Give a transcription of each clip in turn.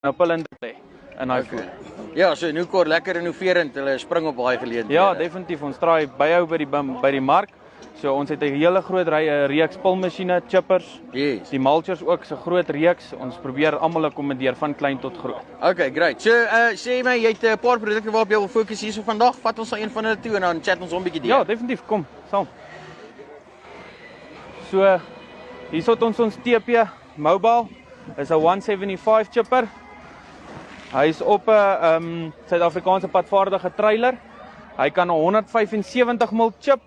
'n pullend lê in daai voer. Ja, so Nukor lekker innoverend, hulle spring op baie geleenthede. Ja, definitief. Ons draai byhou by die mark. So ons het 'n hele groot reeks pulmasjiene, chippers, Yes. die mulchers ook, so groot reeks. Ons probeer almal akkommodeer van klein tot groot. Okay, great. So sê my, jy het 'n paar produkte waarop jy wil fokus hierso vandag. Vat ons na een van hulle toe en dan chat ons 'n bietjie deur. Ja, definitief. Kom, saam. So hierso het ons TP Mobile. Is 'n 175 chipper. Hy is op 'n Suid-Afrikaanse padvaardige trailer. Hy kan 'n 175 mil chip.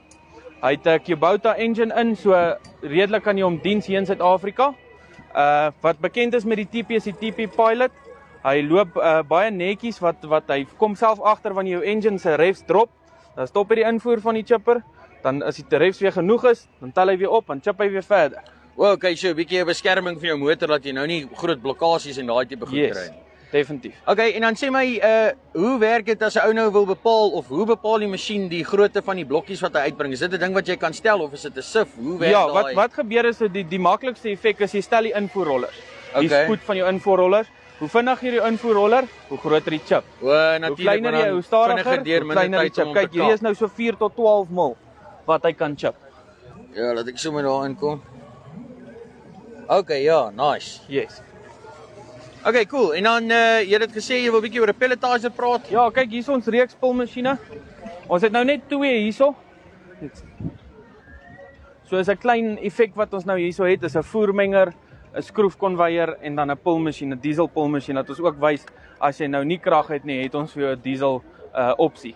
Hy het 'n Kubota engine in, so redelik kan jy hom diens hier in Suid-Afrika. Wat bekend is met die TP is die TP Pilot. Hy loop baie netjies wat hy kom self agter wanneer jou engine se revs drop. Dan stop hy die invoer van die chipper. Dan as die revs weer genoeg is, dan tel hy weer op en chip hy weer verder. Okay, so 'n bietjie beskerming vir jou motor dat jy nou nie groot blokkades en daai tipe goed kry nie. Definitief. Okay, en dan sê my, hoe werk dit as 'n ou nou wil bepaal of hoe bepaal die masjien die grootte van die blokkies wat hy uitbring? Is dit 'n ding wat jy kan stel of is dit 'n sif? Hoe werk daai? Ja, wat gebeur is die maklikste effek is jy stel die invoerrollers. Die spoed van jou invoerrollers. Hoe vinniger die invoerroller, hoe groter die chip. Natuurlik. Hoe kleiner jy, hoe stadiger, hoe kleiner die chip. Kyk, hierdie is nou so 4 tot 12 mil wat hy kan chip. Ja, laat ek sommer daar inkom. Okay, ja, nice. Yes. Okay, cool. En dan jy het gesê jy wil 'n bietjie oor 'n pelletizer praat. Ja, kyk, hier is ons reeks pulmasjiene. Ons het nou net 2 hierso. So is 'n klein effek wat ons nou hierso het, is 'n voermenger, 'n skroefkonveier en dan 'n pulmasjien, 'n diesel pulmasjien dat ons ook wys as jy nou nie krag het nie, het ons vir jou 'n diesel opsie.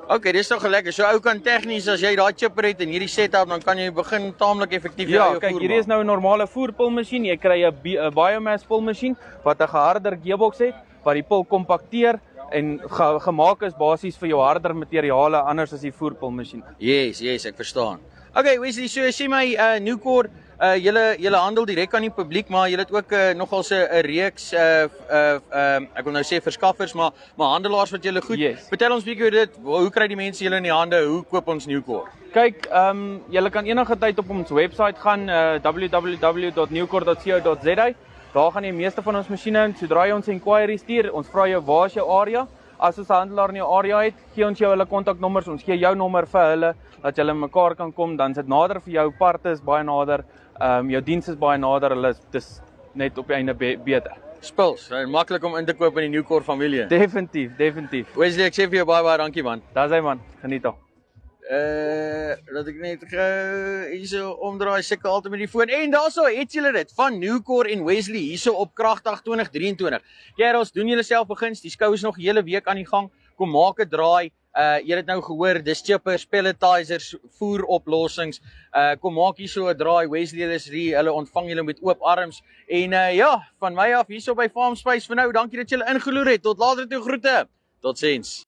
Okay, dis nog lekker. So ou kan tegnies as jy daai chipper het en hierdie setup, dan kan jy begin taamlik effektief jou voer. Ja, kyk, hierdie is nou 'n normale voerpulmasjien. Jy kry 'n biomass pulmasjien wat 'n geharder gearbox het wat die pul kompakteer en gemaak is basies vir jou harder materiale anders as die voerpulmasjien. Yes, ek verstaan. Okay, Wesley, so sê my Nukor, julle handel direk aan die publiek, maar julle het ook nogal 'n reeks ek wil nou sê verskaffers, maar handelaars wat julle goed. Yes. Vertel ons bietjie oor dit. Hoe kry die mense julle in die hande? Hoe koop ons Nukor? Kyk, julle kan enige tyd op ons webwerf gaan, www.nukor.co.za. Daar gaan die meeste van ons masjiene in. Sodra jy ons inquiry stuur, ons vra jou waar is jou area. As ons 'n handelaar in jou area het, gee ons jou hulle kontaknommers, ons gee jou nommer vir hulle dat julle mekaar kan kom, dan is dit nader vir jou, parte is baie nader, jou diens is baie nader, hulle is net op die einde beter. Spils, maklik om in te koop in die Nukor familie. Definitief. Wesley, ek sê vir jou baie dankie man. Daar's hy man, geniet hom. Laat ek net hierso omdraai, seker altyd met die foon. En daarso het julle dit van Nukor en Wesley hierso op KragDag 2023. Kerels, doen julle self begins, die skou is nog 'n hele week aan die gang. Kom maak 'n draai. Jy het nou gehoor, dis chippers, pelletizers, voeroplossings. Kom maak hierso 'n draai. Wesley is hier, hulle ontvang julle met oop arms. En ja, van my af hierso by Farmspace vir nou. Dankie dat julle ingeloer het. Tot later toe, groete. Totsiens.